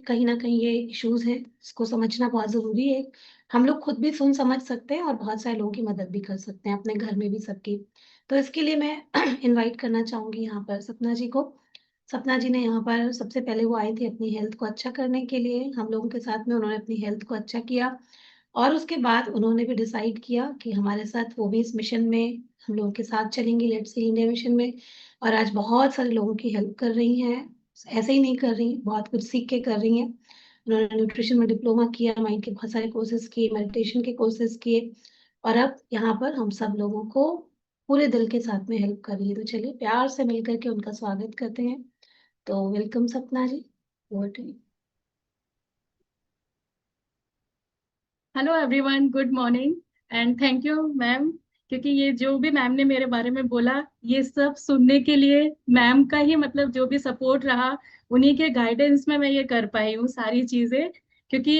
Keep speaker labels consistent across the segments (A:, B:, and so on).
A: कहीं न कहीं ये इश्यूज़ हैं, इसको समझना बहुत ज़रूरी है। हम लोग खुद भी सुन समझ सकते हैं और बहुत सारे लोगों की मदद भी कर सकते हैं, अपने घर में भी सबकी। तो इसके लिए मैं इनवाइट करना चाहूँगी यहाँ पर सपना जी को। सपना जी ने यहाँ पर सबसे पहले वो आई थी अपनी हेल्थ को अच्छा करने के लिए, हम लोगों के साथ में उन्होंने अपनी हेल्थ को अच्छा किया और उसके बाद उन्होंने भी डिसाइड किया कि हमारे साथ वो भी इस मिशन में हम लोगों के साथ चलेंगी, लेट्स हील इंडिया मिशन में और आज बहुत सारे लोगों की हेल्प कर रही हैं। ऐसे ही नहीं कर रही, बहुत कुछ सीख के कर रही हैं। उन्होंने न्यूट्रिशन में डिप्लोमा किया, माइंड के बहुत सारे कोर्सेज़ किए, मेडिटेशन के कोर्सेज़ किए और अब यहाँ पर हम सब लोगों को पूरे दिल के साथ में हेल्प कर रही है। तो चलिए प्यार से मिल कर के उनका स्वागत करते हैं। तो welcome Sapna ji, over to you.
B: Hello everyone, good morning and thank you ma'am. क्योंकि ये जो भी मैम ने मेरे बारे में बोला, ये सब सुनने के लिए मैम का ही मतलब जो भी सपोर्ट रहा, उन्हीं के गाइडेंस में मैं ये कर पाई हूँ सारी चीजें। क्योंकि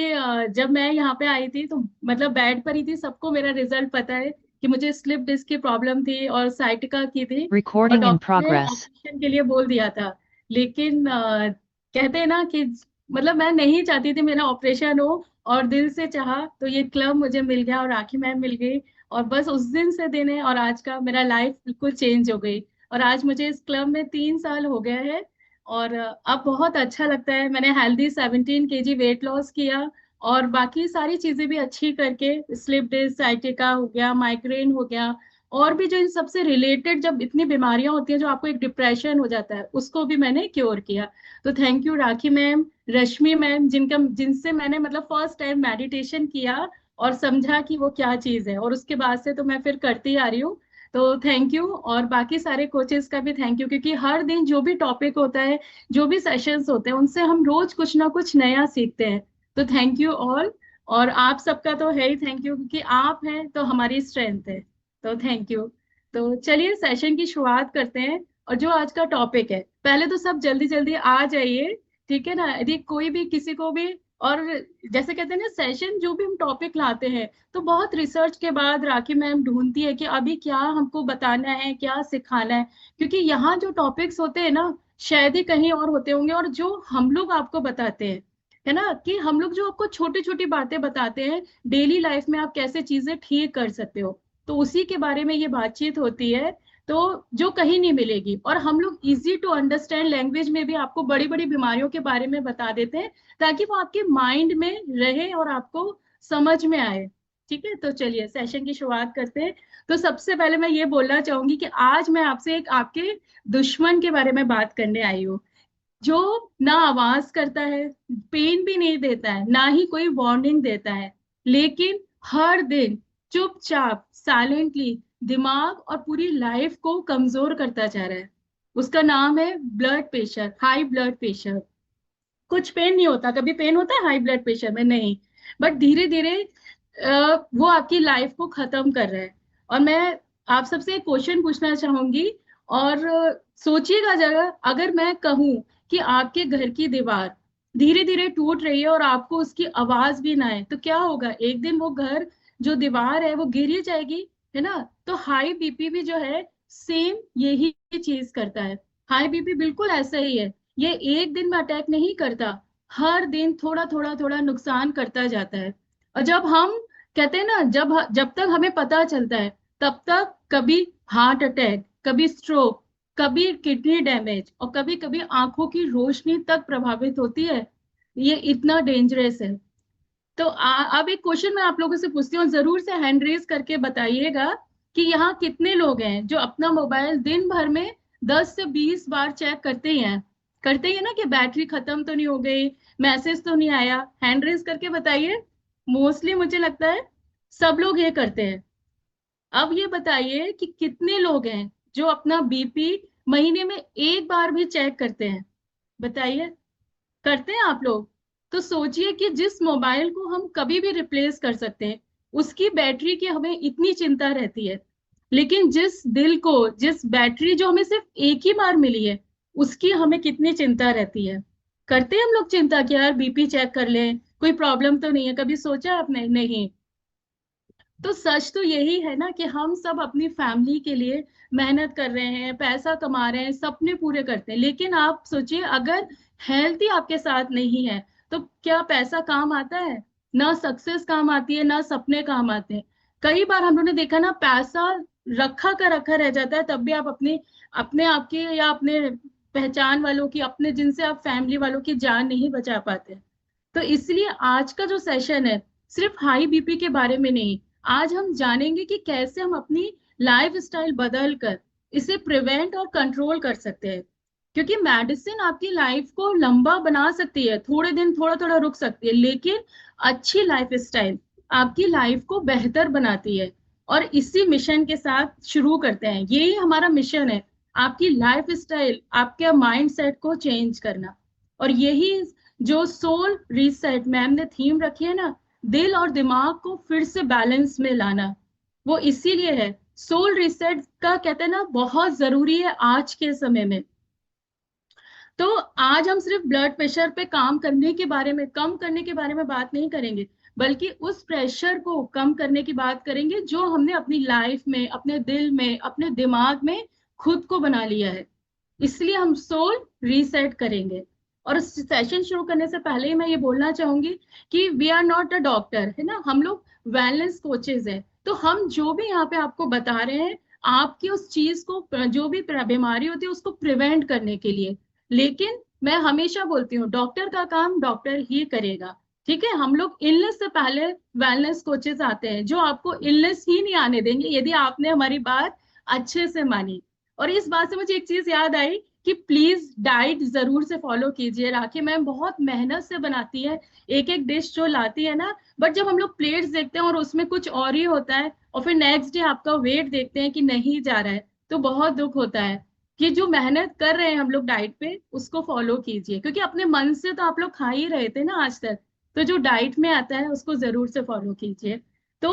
B: जब मैं यहाँ पे आई थी तो मतलब बेड पर ही थी, सबको मेरा रिजल्ट पता है कि मुझे स्लिप डिस्क की प्रॉब्लम थी और साइटिका की थी और
C: Recording in
B: डॉक्टर ने
C: progress.
B: ऑपरेशन के लिए बोल दिया था। लेकिन कहते हैं ना कि मतलब मैं नहीं चाहती थी मेरा ऑपरेशन हो, और दिल से चाहा तो ये क्लब मुझे मिल गया और राखी मैम मिल गई। और बस उस दिन से दिन है और आज का मेरा लाइफ बिल्कुल चेंज हो गई। और आज मुझे इस क्लब में 3 साल हो गया है और अब बहुत अच्छा लगता है। मैंने हेल्दी 17 kg वेट लॉस किया और बाकी सारी चीजें भी अच्छी करके, स्लिप डिस्क, साइटिका हो गया, माइग्रेन हो गया, और भी जो इन सबसे रिलेटेड जब इतनी बीमारियां होती हैं जो आपको एक डिप्रेशन हो जाता है, उसको भी मैंने क्योर किया। तो thank you rakhi ma'am, Rashmi ma'am, जिनसे मैंने मतलब फर्स्ट टाइम मेडिटेशन किया और समझा कि वो क्या चीज है, और उसके बाद से तो मैं फिर करती आ रही हूँ। तो थैंक यू, और बाकी सारे कोचेस का भी थैंक यू, क्योंकि हर दिन जो भी टॉपिक होता है, जो भी सेशंस होते हैं, उनसे हम रोज कुछ ना कुछ नया सीखते हैं। तो थैंक यू ऑल। और आप सबका तो है ही थैंक यू, क्योंकि आप हैं तो हमारी स्ट्रेंथ है। तो थैंक यू। तो चलिए सेशन की शुरुआत करते हैं। और जो आज का टॉपिक है, पहले तो सब जल्दी जल्दी आ जाइए, ठीक है ना? यदि कोई भी किसी को भी, और जैसे कहते हैं ना, सेशन जो भी हम टॉपिक लाते हैं तो बहुत रिसर्च के बाद राखी मैम ढूंढती है कि अभी क्या हमको बताना है, क्या सिखाना है। क्योंकि यहाँ जो टॉपिक्स होते हैं ना, शायद ही कहीं और होते होंगे, और जो हम लोग आपको बताते हैं, है ना, कि हम लोग जो आपको छोटी छोटी बातें बताते हैं डेली लाइफ में, आप कैसे चीजें ठीक कर सकते हो, तो उसी के बारे में ये बातचीत होती है। तो जो कहीं नहीं मिलेगी, और हम लोग इजी टू अंडरस्टैंड लैंग्वेज में भी आपको बड़ी बड़ी बीमारियों के बारे में बता देते हैं, ताकि वो आपके माइंड में रहे और आपको समझ में आए। ठीक है, तो चलिए सेशन की शुरुआत करते हैं। तो सबसे पहले मैं ये बोलना चाहूंगी कि आज मैं आपसे एक आपके दुश्मन के बारे में बात करने आई हूँ, जो ना आवाज करता है, पेन भी नहीं देता है, ना ही कोई वार्निंग देता है, लेकिन हर दिन चुपचाप साइलेंटली दिमाग और पूरी लाइफ को कमजोर करता जा रहा है। उसका नाम है blood pressure, high blood pressure. कुछ पेन नहीं होता, कभी पेन होता है हाई ब्लड प्रेशर में? नहीं। बट धीरे धीरे वो आपकी लाइफ को खत्म कर रहा है। और मैं आप सबसे एक क्वेश्चन पूछना चाहूंगी, और सोचिएगा जरा, अगर मैं कहूं कि आपके घर की दीवार धीरे धीरे टूट रही है और आपको उसकी आवाज भी ना आए, तो क्या होगा? एक दिन वो घर, जो दीवार है, वो गिर ही जाएगी, है ना? तो हाई बीपी भी जो है, सेम यही चीज करता है। हाई बीपी बिल्कुल ऐसा ही है। ये एक दिन में अटैक नहीं करता, हर दिन थोड़ा थोड़ा थोड़ा नुकसान करता जाता है। और जब हम कहते हैं ना, जब जब तक हमें पता चलता है, तब तक कभी हार्ट अटैक, कभी स्ट्रोक, कभी किडनी डैमेज, और कभी कभी आंखों की रोशनी तक प्रभावित होती है। ये इतना डेंजरस है। तो अब एक क्वेश्चन मैं आप लोगों से पूछती हूँ, जरूर से हैंड रेज करके बताइएगा कि यहाँ कितने लोग हैं जो अपना मोबाइल दिन भर में 10 से 20 बार चेक करते ही हैं? करते ही है ना, कि बैटरी खत्म तो नहीं हो गई, मैसेज तो नहीं आया? हैंड रेज करके बताइए। मोस्टली मुझे लगता है सब लोग ये करते हैं। अब ये बताइए कि कितने लोग हैं जो अपना बीपी महीने में एक बार भी चेक करते हैं? बताइए, करते हैं आप लोग? तो सोचिए कि जिस मोबाइल को हम कभी भी रिप्लेस कर सकते हैं, उसकी बैटरी की हमें इतनी चिंता रहती है, लेकिन जिस दिल को, जिस बैटरी जो हमें सिर्फ एक ही बार मिली है, उसकी हमें कितनी चिंता रहती है? करते हैं हम लोग चिंता कि यार बीपी चेक कर लें, कोई प्रॉब्लम तो नहीं है? कभी सोचा आपने? नहीं। तो सच तो यही है ना कि हम सब अपनी फैमिली के लिए मेहनत कर रहे हैं, पैसा कमा रहे हैं, सपने पूरे करते हैं, लेकिन आप सोचिए, अगर हेल्थ ही आपके साथ नहीं है, तो क्या पैसा काम आता है? ना सक्सेस काम आती है, ना सपने काम आते हैं। कई बार हम लोगों ने देखा ना, पैसा रखा का रखा रह जाता है, तब भी आप अपने अपने आप की या अपने पहचान वालों की, अपने जिनसे आप फैमिली वालों की जान नहीं बचा पाते। तो इसलिए आज का जो सेशन है सिर्फ हाई बीपी के बारे में नहीं, आज हम जानेंगे कि कैसे हम अपनी लाइफ स्टाइल बदल कर इसे प्रिवेंट और कंट्रोल कर सकते हैं। क्योंकि मेडिसिन आपकी लाइफ को लंबा बना सकती है, थोड़े दिन थोड़ा थोड़ा रुक सकती है, लेकिन अच्छी लाइफ स्टाइल आपकी लाइफ को बेहतर बनाती है। और इसी मिशन के साथ शुरू करते हैं, यही हमारा मिशन है, आपकी लाइफ स्टाइल, आपके माइंड सेट को चेंज करना। और यही जो सोल रीसेट मैम ने थीम रखी है ना, दिल और दिमाग को फिर से बैलेंस में लाना, वो इसीलिए है। सोल रीसेट का कहते हैं ना, बहुत जरूरी है आज के समय में। तो आज हम सिर्फ ब्लड प्रेशर पे काम करने के बारे में, कम करने के बारे में बात नहीं करेंगे, बल्कि उस प्रेशर को कम करने की बात करेंगे जो हमने अपनी लाइफ में, अपने दिल में, अपने दिमाग में खुद को बना लिया है। इसलिए हम सोल रीसेट करेंगे। और सेशन शुरू करने से पहले ही मैं ये बोलना चाहूंगी कि we are not a doctor, है ना, हम लोग वेलनेस कोचेज हैं। तो हम जो भी यहाँ पे आपको बता रहे हैं, आपकी उस चीज को, जो भी बीमारी होती है उसको प्रिवेंट करने के लिए। लेकिन मैं हमेशा बोलती हूँ, डॉक्टर का काम डॉक्टर ही करेगा। ठीक है, हम लोग इलनेस से पहले वेलनेस कोचेज आते हैं जो आपको इलनेस ही नहीं आने देंगे यदि आपने हमारी बात अच्छे से मानी। और इस बात से मुझे एक चीज याद आई कि प्लीज डाइट जरूर से फॉलो कीजिए। राखी मैम बहुत मेहनत से बनाती है एक एक डिश जो लाती है ना, बट जब हम लोग प्लेट्स देखते हैं और उसमें कुछ और ही होता है, और फिर नेक्स्ट डे आपका वेट देखते हैं कि नहीं जा रहा है, तो बहुत दुख होता है। कि जो मेहनत कर रहे हैं हम लोग डाइट पे, उसको फॉलो कीजिए, क्योंकि अपने मन से तो आप लोग खा ही रहे थे ना आज तक। तो जो डाइट में आता है उसको जरूर से फॉलो कीजिए। तो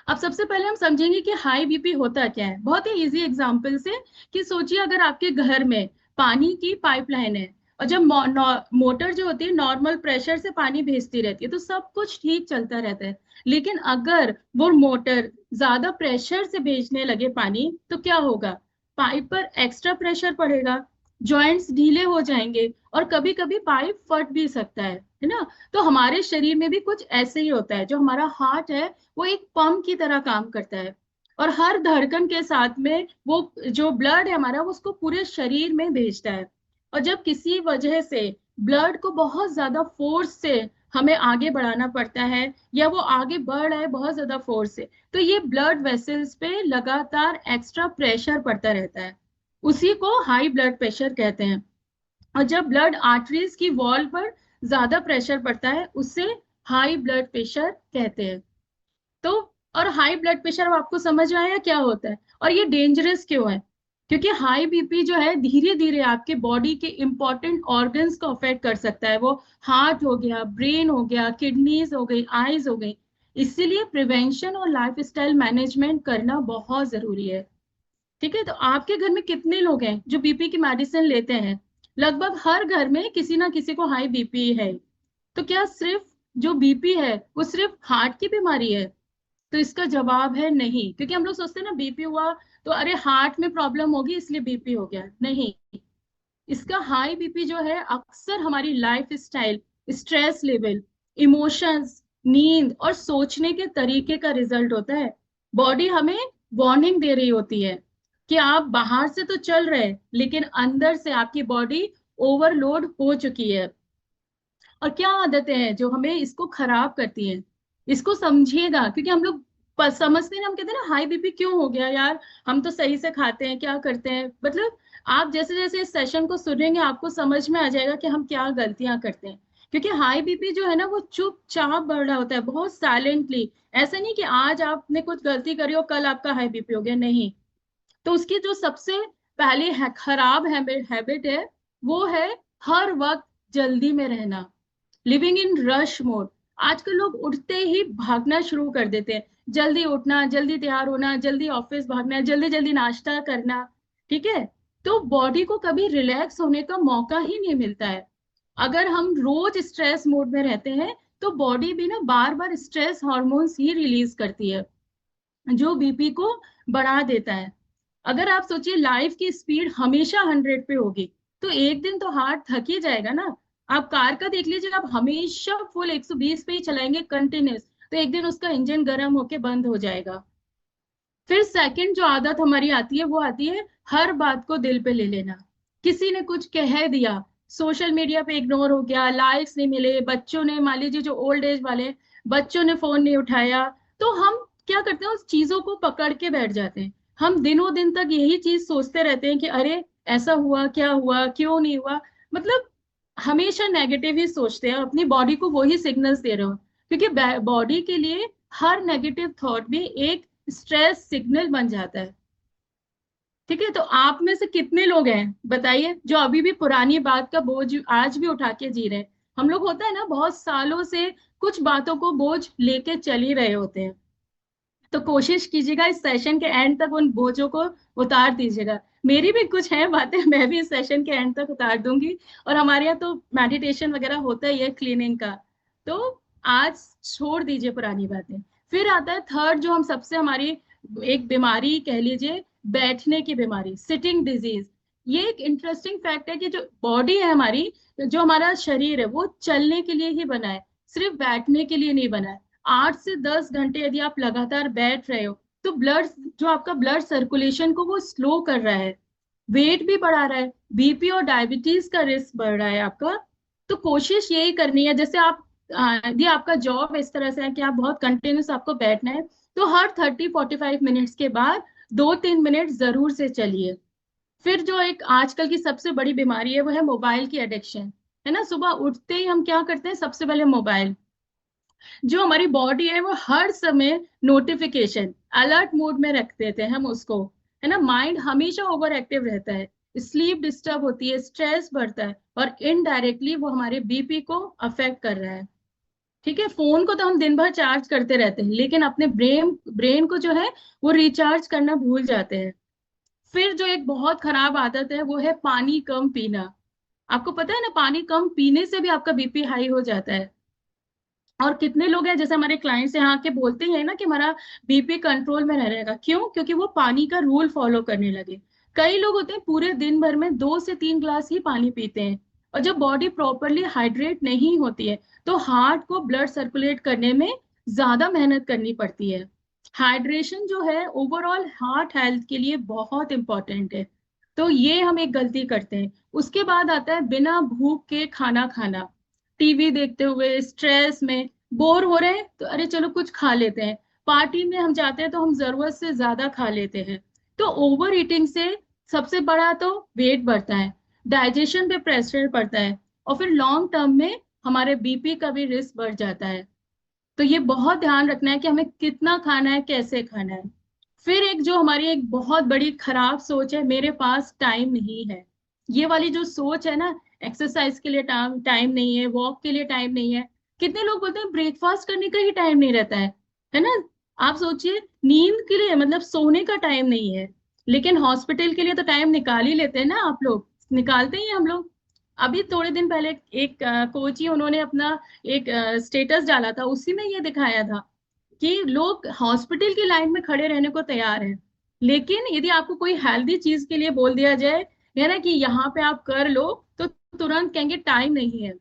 B: अब सबसे पहले हम समझेंगे कि हाई बीपी होता क्या है, बहुत ही इजी एग्जांपल से। कि सोचिए अगर आपके घर में पानी की पाइपलाइन है, और जब मोटर जो होती है नॉर्मल प्रेशर से पानी भेजती रहती है, तो सब कुछ ठीक चलता रहता है। लेकिन अगर वो मोटर ज्यादा प्रेशर से भेजने लगे पानी, तो क्या होगा? पाइप पर एक्स्ट्रा प्रेशर पड़ेगा, जॉइंट्स ढीले हो जाएंगे, और कभी कभी पाइप फट भी सकता है ना। तो हमारे शरीर में भी कुछ ऐसे ही होता है। जो हमारा हार्ट है वो एक पंप की तरह काम करता है, और हर धड़कन के साथ में वो जो ब्लड है हमारा, वो उसको पूरे शरीर में भेजता है। और जब किसी वजह से ब्लड को बहुत ज्यादा फोर्स से हमें आगे बढ़ाना पड़ता है, या वो आगे बढ़ रहा है बहुत ज्यादा फोर्स से, तो ये ब्लड वेसल्स पे लगातार एक्स्ट्रा प्रेशर पड़ता रहता है। उसी को हाई ब्लड प्रेशर कहते हैं। और जब ब्लड आर्टरीज की वॉल पर ज्यादा प्रेशर पड़ता है, उससे हाई ब्लड प्रेशर कहते हैं। तो और हाई ब्लड प्रेशर, अब आपको समझ में आया क्या होता है और ये डेंजरस क्यों है? क्योंकि हाई बीपी जो है धीरे धीरे आपके बॉडी के इंपॉर्टेंट ऑर्गन्स को अफेक्ट कर सकता है। वो हार्ट हो गया, ब्रेन हो गया, किडनीज हो गई, आईज हो गई। इसीलिए प्रिवेंशन और लाइफ स्टाइल मैनेजमेंट करना बहुत जरूरी है। ठीक है, तो आपके घर में कितने लोग हैं जो बीपी की मेडिसिन लेते हैं? लगभग हर घर में किसी ना किसी को हाई बीपी है। तो क्या सिर्फ जो बीपी है वो सिर्फ हार्ट की बीमारी है? तो इसका जवाब है नहीं। क्योंकि हम लोग सोचते हैं ना, बीपी हुआ तो अरे हार्ट में प्रॉब्लम होगी इसलिए बीपी हो गया, नहीं। इसका हाई बीपी जो है अक्सर हमारी life style, stress level, emotions, नींद और सोचने के तरीके का रिजल्ट होता है। बॉडी हमें वार्निंग दे रही होती है कि आप बाहर से तो चल रहे हैं, लेकिन अंदर से आपकी बॉडी ओवरलोड हो चुकी है। और क्या आदतें हैं जो हमें इसको खराब करती हैं, इसको समझिएगा। क्योंकि हम लोग समझते हैं ना, हम कहते हैं ना हाई बीपी क्यों हो गया यार, हम तो सही से खाते हैं, क्या करते हैं, मतलब आप जैसे जैसे इस सेशन को सुनेंगे आपको समझ में आ जाएगा कि हम क्या गलतियां करते हैं। क्योंकि हाई बीपी जो है ना, वो चुपचाप बढ़ रहा होता है, बहुत साइलेंटली। ऐसा नहीं कि आज आपने कुछ गलती करी और कल आपका हाई बीपी हो गया, नहीं। तो उसकी जो सबसे पहले खराब हैबिट है, वो है हर वक्त जल्दी में रहना, लिविंग इन रश मोड। आजकल लोग उठते ही भागना शुरू कर देते हैं, जल्दी उठना, जल्दी तैयार होना, जल्दी ऑफिस भागना, जल्दी जल्दी नाश्ता करना। ठीक है, तो बॉडी को कभी रिलैक्स होने का मौका ही नहीं मिलता है। अगर हम रोज स्ट्रेस मोड में रहते हैं, तो बॉडी भी ना बार बार स्ट्रेस हार्मोन्स ही रिलीज करती है, जो बीपी को बढ़ा देता है। अगर आप सोचिए लाइफ की स्पीड हमेशा 100 पे होगी, तो एक दिन तो हार्ट थक ही जाएगा ना। आप कार का देख लीजिए, आप हमेशा फुल 120 पे ही चलाएंगे कंटिन्यूस, तो एक दिन उसका इंजन गर्म होके बंद हो जाएगा। फिर सेकंड जो आदत हमारी आती है, वो आती है हर बात को दिल पे ले लेना। किसी ने कुछ कह दिया, सोशल मीडिया पे इग्नोर हो गया, लाइक्स नहीं मिले, बच्चों ने, मान लीजिए जो ओल्ड एज वाले, बच्चों ने फोन नहीं उठाया, तो हम क्या करते हैं, उस चीजों को पकड़ के बैठ जाते हैं। हम दिनों दिन तक यही चीज सोचते रहते हैं कि अरे ऐसा हुआ, क्या हुआ, क्यों नहीं हुआ, मतलब हमेशा नेगेटिव ही सोचते हैं, अपनी बॉडी को वही सिग्नल्स दे रहे हो, क्योंकि बॉडी के लिए हर नेगेटिव थॉट भी एक स्ट्रेस सिग्नल बन जाता है। ठीक है, तो आप में से कितने लोग हैं बताइए जो अभी भी पुरानी बात का बोझ आज भी उठा के जी रहे हैं। हम लोग होता है ना, बहुत सालों से कुछ बातों को बोझ लेके चल ही रहे होते हैं। तो कोशिश कीजिएगा इस सेशन के एंड तक उन बोझों को उतार दीजिएगा। मेरी भी कुछ है बातें, मैं भी इस सेशन के एंड तक उतार दूंगी। और हमारे यहाँ तो मेडिटेशन वगैरह होता ही है, क्लीनिंग का। तो आज छोड़ दीजिए पुरानी बातें। फिर आता है थर्ड, जो हम सबसे हमारी एक बीमारी कह लीजिए, बैठने की बीमारी, सिटिंग डिजीज। ये एक इंटरेस्टिंग फैक्ट है कि जो बॉडी है हमारी, जो हमारा शरीर है, वो चलने के लिए ही बना है, सिर्फ बैठने के लिए नहीं बना है। 8 से 10 घंटे यदि आप लगातार बैठ रहे हो, तो ब्लड, जो आपका ब्लड सर्कुलेशन को वो स्लो कर रहा है, वेट भी बढ़ा रहा है, बीपी और डायबिटीज का रिस्क बढ़ रहा है आपका। तो कोशिश यही करनी है, जैसे आप यदि आपका जॉब इस तरह से है कि आप बहुत कंटिन्यूस आपको बैठना है, तो हर 30-45 मिनट्स के बाद 2-3 मिनट जरूर से चलिए। फिर जो एक आजकल की सबसे बड़ी बीमारी है, वो है मोबाइल की एडिक्शन। है ना, सुबह उठते ही हम क्या करते हैं, सबसे पहले मोबाइल। जो हमारी बॉडी है वो हर समय नोटिफिकेशन अलर्ट मोड में रख देते हैं हम उसको। है ना, माइंड हमेशा ओवर एक्टिव रहता है, स्लीप डिस्टर्ब होती है, स्ट्रेस बढ़ता है, और इनडायरेक्टली वो हमारे बीपी को अफेक्ट कर रहा है। ठीक है, फोन को तो हम दिन भर चार्ज करते रहते हैं, लेकिन अपने ब्रेन ब्रेन को जो है वो रिचार्ज करना भूल जाते हैं। फिर जो एक बहुत खराब आदत है, वो है पानी कम पीना। आपको पता है ना, पानी कम पीने से भी आपका बीपी हाई हो जाता है। और कितने लोग हैं, जैसे हमारे क्लाइंट्स यहाँ आके बोलते हैं ना कि हमारा बीपी कंट्रोल में रह रहेगा, क्यों? क्योंकि वो पानी का रूल फॉलो करने लगे। कई लोग होते हैं पूरे दिन भर में 2 से 3 ग्लास ही पानी पीते हैं, और जब बॉडी प्रॉपरली हाइड्रेट नहीं होती है, तो हार्ट को ब्लड सर्कुलेट करने में ज्यादा मेहनत करनी पड़ती है। हाइड्रेशन जो है ओवरऑल हार्ट हेल्थ के लिए बहुत इंपॉर्टेंट है। तो ये हम एक गलती करते हैं। उसके बाद आता है बिना भूख के खाना खाना। टीवी देखते हुए स्ट्रेस में बोर हो रहे हैं, तो अरे चलो कुछ खा लेते हैं। पार्टी में हम जाते हैं तो हम जरूरत से ज्यादा खा लेते हैं। तो ओवर ईटिंग से सबसे बड़ा तो वेट बढ़ता है, डाइजेशन पे प्रेशर पड़ता है, और फिर लॉन्ग टर्म में हमारे बीपी का भी रिस्क बढ़ जाता है। तो ये बहुत ध्यान रखना है कि हमें कितना खाना है, कैसे खाना है। फिर एक जो हमारी एक बहुत बड़ी खराब सोच है, मेरे पास टाइम नहीं है। ये वाली जो सोच है ना, एक्सरसाइज के लिए टाइम टाइम नहीं है, वॉक के लिए टाइम नहीं है। कितने लोग बोलते हैं ब्रेकफास्ट करने का ही टाइम नहीं रहता है ना। आप सोचिए, नींद के लिए मतलब सोने का टाइम नहीं है, लेकिन हॉस्पिटल के लिए तो टाइम निकाल ही लेते हैं ना, आप लोग निकालते ही हैं, हम लोग। अभी थोड़े दिन पहले एक कोच ही, उन्होंने अपना एक स्टेटस डाला था, उसी में ये दिखाया था कि लोग हॉस्पिटल की लाइन में खड़े रहने को तैयार हैं, लेकिन यदि आपको कोई हेल्दी चीज के लिए बोल दिया जाए, है ना, कि यहाँ पे आप कर लो, तो तुरंत कहेंगे टाइम नहीं है।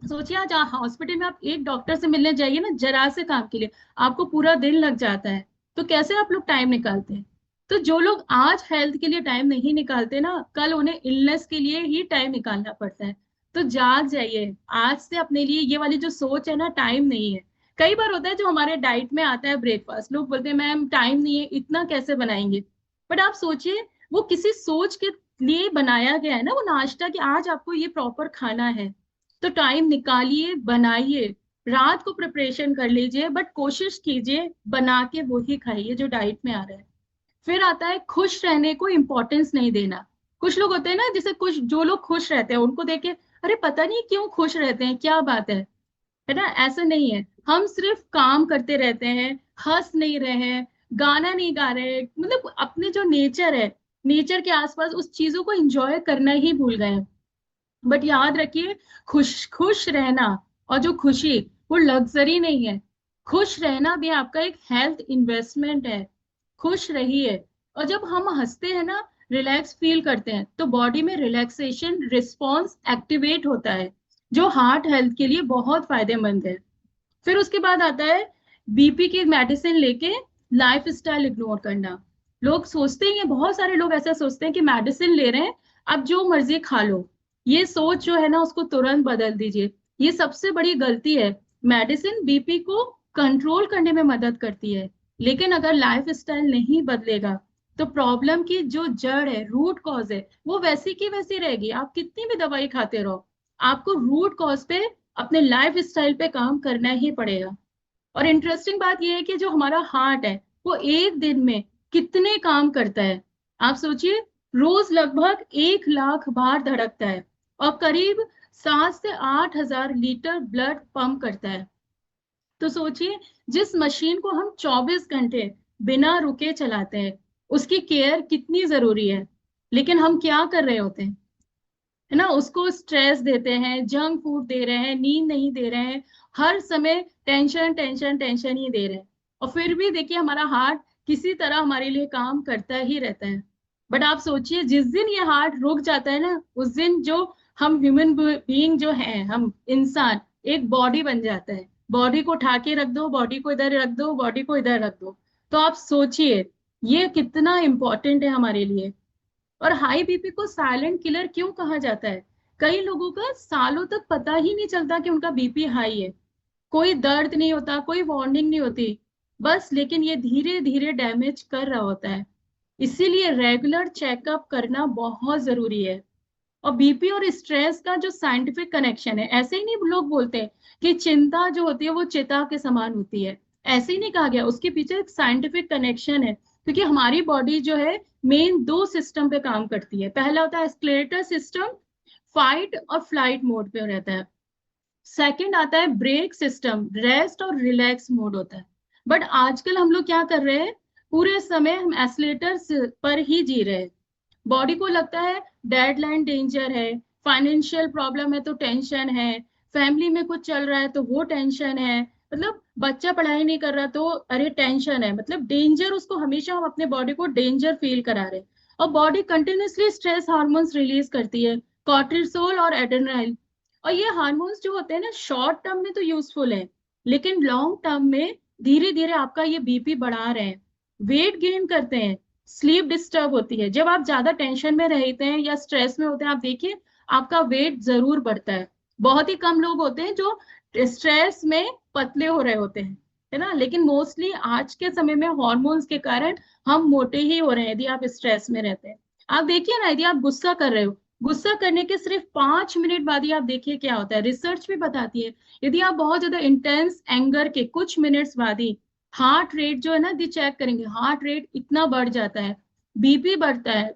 B: सोचिए, आज हॉस्पिटल में आप एक डॉक्टर से मिलने जाइए ना, जरा से काम के लिए आपको पूरा दिन लग जाता है। तो कैसे आप लोग टाइम निकालते हैं? तो जो लोग आज हेल्थ के लिए टाइम नहीं निकालते ना, कल उन्हें इलनेस के लिए ही टाइम निकालना पड़ता है। तो जाग जाइए आज से अपने लिए, ये वाली जो सोच है ना, टाइम नहीं है। कई बार होता है जो हमारे डाइट में आता है ब्रेकफास्ट, लोग बोलते हैं मैम टाइम नहीं है, इतना कैसे बनाएंगे? बट आप सोचिए, वो किसी सोच के लिए बनाया गया है ना, वो नाश्ता, कि आज आपको ये प्रॉपर खाना है। तो टाइम निकालिए, बनाइए, रात को प्रिपरेशन कर लीजिए, बट कोशिश कीजिए बना के वही खाइए जो डाइट में आ रहा है। फिर आता है खुश रहने को इम्पोर्टेंस नहीं देना। कुछ लोग होते हैं ना, जैसे कुछ जो लोग खुश रहते हैं उनको देख के, अरे पता नहीं क्यों खुश रहते हैं, क्या बात है ना। ऐसा नहीं है, हम सिर्फ काम करते रहते हैं, हंस नहीं रहे हैं, गाना नहीं गा रहे हैं, मतलब अपने जो नेचर है, नेचर के आसपास उस चीजों को एंजॉय करना ही भूल गए हैं। बट याद रखिए, खुश खुश रहना, और जो खुशी, वो लग्जरी नहीं है। खुश रहना भी आपका एक हेल्थ इन्वेस्टमेंट है। खुश रहिए। और जब हम हंसते हैं ना, रिलैक्स फील करते हैं, तो बॉडी में रिलैक्सेशन रिस्पॉन्स एक्टिवेट होता है, जो हार्ट हेल्थ के लिए बहुत फायदेमंद है। फिर उसके बाद आता है बीपी की मेडिसिन लेके लाइफ स्टाइल इग्नोर करना। लोग सोचते ही हैं, बहुत सारे लोग ऐसा सोचते हैं कि मेडिसिन ले रहे हैं, अब जो मर्जी खा लो। ये सोच जो है ना, उसको तुरंत बदल दीजिए। ये सबसे बड़ी गलती है। मेडिसिन बीपी को कंट्रोल करने में मदद करती है, लेकिन अगर लाइफ स्टाइल नहीं बदलेगा तो प्रॉब्लम की जो जड़ है, रूट कॉज है, वो वैसी की वैसी रहेगी। आप कितनी भी दवाई खाते रहो, आपको रूट कॉज पे, अपने लाइफ स्टाइल पे काम करना ही पड़ेगा। और इंटरेस्टिंग बात यह है कि जो हमारा हार्ट है, वो एक दिन में कितने काम करता है। आप सोचिए, रोज लगभग 1 लाख बार धड़कता है और करीब 7 से 8 हजार लीटर ब्लड पंप करता है। तो सोचिए, जिस मशीन को हम 24 घंटे बिना रुके चलाते हैं, उसकी केयर कितनी जरूरी है। लेकिन हम क्या कर रहे होते हैं, है ना, उसको स्ट्रेस देते हैं, जंक फूड दे रहे हैं, नींद नहीं दे रहे हैं, हर समय टेंशन टेंशन टेंशन ही दे रहे हैं। और फिर भी देखिए, हमारा हार्ट किसी तरह हमारे लिए काम करता ही रहता है। बट आप सोचिए, जिस दिन ये हार्ट रुक जाता है ना, उस दिन जो हम ह्यूमन बीइंग जो है, हम इंसान, एक बॉडी बन जाता है। बॉडी को उठा के रख दो, बॉडी को इधर रख दो, बॉडी को इधर रख दो। तो आप सोचिए, ये कितना इंपॉर्टेंट है हमारे लिए। और हाई बीपी को साइलेंट किलर क्यों कहा जाता है? कई लोगों का सालों तक पता ही नहीं चलता कि उनका बीपी हाई है। कोई दर्द नहीं होता, कोई वार्निंग नहीं होती, बस, लेकिन ये धीरे धीरे डैमेज कर रहा होता है। इसीलिए रेगुलर चेकअप करना बहुत जरूरी है। और बीपी और स्ट्रेस का जो साइंटिफिक कनेक्शन है, ऐसे ही नहीं लोग बोलते हैं कि चिंता जो होती है वो चिता के समान होती है। ऐसे ही नहीं कहा गया, उसके पीछे एक साइंटिफिक कनेक्शन है। क्योंकि हमारी बॉडी जो है, मेन 2 सिस्टम पे काम करती है। पहला होता है एस्केलेटर सिस्टम, फाइट और फ्लाइट मोड पे रहता है। सेकंड आता है ब्रेक सिस्टम, रेस्ट और रिलैक्स मोड होता है। बट आजकल हम लोग क्या कर रहे हैं, पूरे समय हम एस्केलेटर पर ही जी रहे हैं। बॉडी को लगता है डेडलाइन डेंजर है, फाइनेंशियल प्रॉब्लम है तो टेंशन है, फैमिली में कुछ चल रहा है तो वो टेंशन है, मतलब बच्चा पढ़ाई नहीं कर रहा तो अरे टेंशन है, मतलब डेंजर, उसको हमेशा हम अपने बॉडी को डेंजर फील करा रहे हैं। और body continuously stress hormones release करती है, कॉर्टिसोल और एड्रेनालिन। और ये हार्मोन्स जो होते हैं ना, शॉर्ट टर्म में तो यूजफुल है, लेकिन लॉन्ग टर्म में धीरे धीरे आपका ये बीपी बढ़ा रहे हैं, वेट गेन करते हैं, स्लीप डिस्टर्ब होती है। जब आप ज्यादा टेंशन में रहते हैं या स्ट्रेस में होते हैं, आप देखिए आपका वेट जरूर बढ़ता है। बहुत ही कम लोग होते हैं जो स्ट्रेस में पतले हो रहे होते हैं, है ना, लेकिन मोस्टली आज के समय में हॉर्मोन्स के कारण हम मोटे ही हो रहे हैं यदि आप स्ट्रेस में रहते हैं। आप देखिए ना, यदि आप गुस्सा कर रहे हो, गुस्सा करने के सिर्फ 5 मिनट बाद ही आप देखिए क्या होता है। रिसर्च भी बताती है, यदि आप बहुत ज्यादा इंटेंस एंगर के कुछ मिनट्स बाद ही हार्ट रेट जो है ना, यदि चेक करेंगे, हार्ट रेट इतना बढ़ जाता है, बीपी बढ़ता है,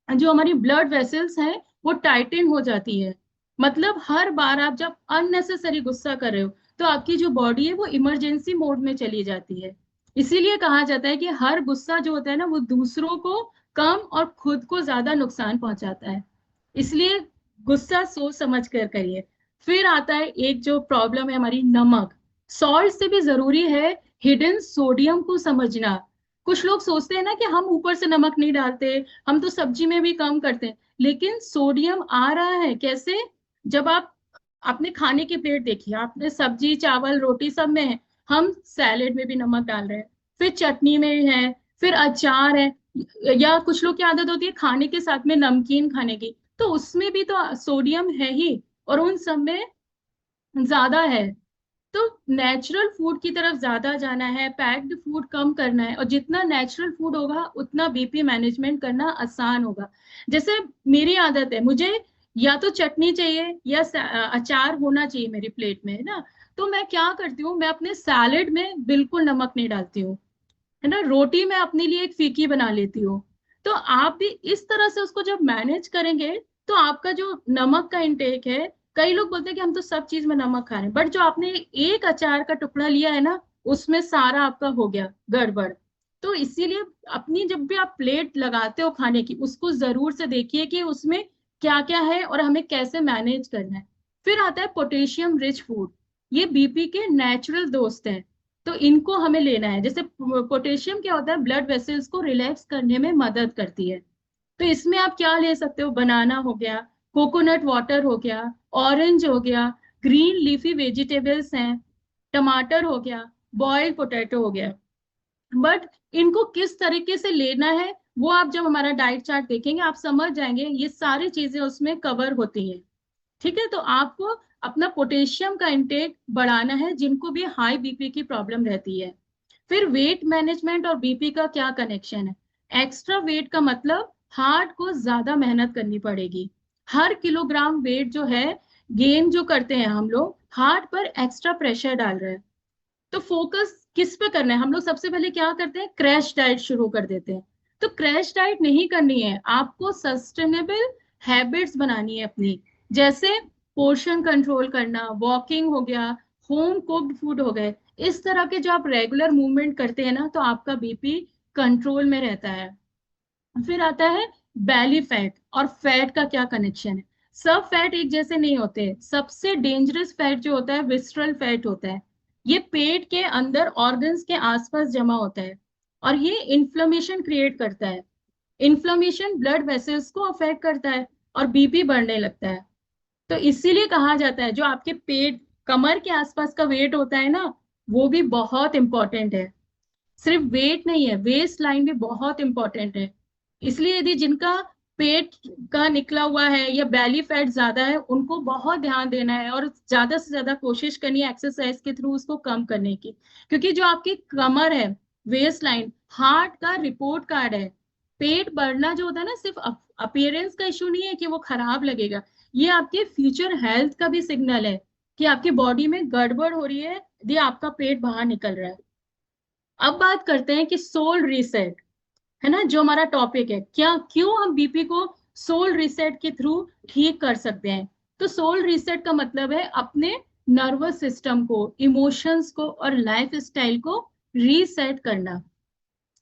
B: जो हमारी ब्लड वेसल्स हैं वो टाइटन हो जाती है। मतलब हर बार आप जब अननेसेसरी गुस्सा कर रहे हो, तो आपकी जो बॉडी है वो इमरजेंसी मोड में चली जाती है। इसीलिए कहा जाता है कि हर गुस्सा जो होता है ना, वो दूसरों को कम और खुद को ज्यादा नुकसान पहुंचाता है। इसलिए गुस्सा सोच समझ कर करिए। फिर आता है एक जो प्रॉब्लम है हमारी, नमक। सॉल्ट से भी जरूरी है हिडन सोडियम को समझना। कुछ लोग सोचते हैं ना कि हम ऊपर से नमक नहीं डालते, हम तो सब्जी में भी कम करते हैं, लेकिन सोडियम आ रहा है कैसे? जब आप अपने खाने की प्लेट देखिए, आपने सब्जी चावल रोटी सब में है, हम सैलेड में भी नमक डाल रहे हैं, फिर चटनी में है, फिर अचार है, या कुछ लोग की आदत होती है खाने के साथ में नमकीन खाने की, तो उसमें भी तो सोडियम है ही, और उन सब में ज्यादा है। तो नेचुरल फूड की तरफ ज्यादा जाना है, पैक्ड फूड कम करना है, और जितना नेचुरल फूड होगा उतना बीपी मैनेजमेंट करना आसान होगा। जैसे मेरी आदत है, मुझे या तो चटनी चाहिए या अचार होना चाहिए मेरी प्लेट में, है ना। तो मैं क्या करती हूँ, मैं अपने सैलेड में बिल्कुल नमक नहीं डालती हूँ, है ना। रोटी मैं अपने लिए एक फीकी बना लेती हूँ। तो आप भी इस तरह से उसको जब मैनेज करेंगे, तो आपका जो नमक का इंटेक है, कई लोग बोलते हैं कि हम तो सब चीज में नमक खा रहे हैं, बट जो आपने एक अचार का टुकड़ा लिया है ना, उसमें सारा आपका हो गया गड़बड़। तो इसीलिए अपनी जब भी आप प्लेट लगाते हो खाने की, उसको जरूर से देखिए कि उसमें क्या क्या है और हमें कैसे मैनेज करना है। फिर आता है पोटेशियम रिच फूड। ये बीपी के नेचुरल दोस्त हैं, तो इनको हमें लेना है। जैसे पोटेशियम क्या होता है, ब्लड वेसल्स को रिलैक्स करने में मदद करती है। तो इसमें आप क्या ले सकते हो, बनाना हो गया, कोकोनट वाटर हो गया, ऑरेंज हो गया, ग्रीन लीफी वेजिटेबल्स हैं, टमाटर हो गया, बॉइल्ड पोटैटो हो गया। बट इनको किस तरीके से लेना है वो आप जब हमारा डाइट चार्ट देखेंगे आप समझ जाएंगे, ये सारी चीजें उसमें कवर होती हैं। ठीक है, तो आपको अपना पोटेशियम का इंटेक बढ़ाना है जिनको भी हाई बीपी की प्रॉब्लम रहती है। फिर वेट मैनेजमेंट और बीपी का क्या कनेक्शन है? एक्स्ट्रा वेट का मतलब हार्ट को ज्यादा मेहनत करनी पड़ेगी। हर किलोग्राम वेट जो है गेन जो करते हैं हम लोग, हार्ट पर एक्स्ट्रा प्रेशर डाल रहे हैं। तो फोकस किस पे करना है? हम लोग सबसे पहले क्या करते हैं, क्रैश डाइट शुरू कर देते हैं। तो क्रैश डाइट नहीं करनी है, आपको सस्टेनेबल हैबिट्स बनानी है अपनी। जैसे पोर्शन कंट्रोल करना, वॉकिंग हो गया, होम कुक्ड फूड हो गए। इस तरह के जो आप रेगुलर मूवमेंट करते हैं ना, तो आपका बीपी कंट्रोल में रहता है। फिर आता है बैली फैट। और फैट का क्या कनेक्शन है? सब फैट एक जैसे नहीं होते। सबसे डेंजरस फैट जो होता है विस्ट्रल फैट होता है। ये पेट के अंदर ऑर्गन्स के आसपास जमा होता है और ये इन्फ्लेमेशन क्रिएट करता है। इन्फ्लेमेशन ब्लड वेसल्स को अफेक्ट करता है और बीपी बढ़ने लगता है। तो इसीलिए कहा जाता है जो आपके पेट कमर के आसपास का वेट होता है ना, वो भी बहुत इंपॉर्टेंट है। सिर्फ वेट नहीं है, वेस्ट लाइन भी बहुत इंपॉर्टेंट है। इसलिए यदि जिनका पेट का निकला हुआ है या बैली फैट ज्यादा है उनको बहुत ध्यान देना है और ज्यादा से ज्यादा कोशिश करनी है एक्सरसाइज के थ्रू उसको कम करने की। क्योंकि जो आपकी कमर है, वेस्ट लाइन, हार्ट का रिपोर्ट कार्ड है। पेट बढ़ना जो होता है ना, सिर्फ अपीयरेंस का इशू नहीं है कि वो खराब लगेगा, ये आपके फ्यूचर हेल्थ का भी सिग्नल है कि आपकी बॉडी में गड़बड़ हो रही है यदि आपका पेट बाहर निकल रहा है। अब बात करते हैं कि सोल रीसेट, है ना, जो हमारा टॉपिक है, क्या क्यों हम बीपी को सोल रीसेट के थ्रू ठीक कर सकते हैं। तो सोल रीसेट का मतलब है अपने नर्वस सिस्टम को, इमोशंस को और लाइफ स्टाइल को रीसेट करना।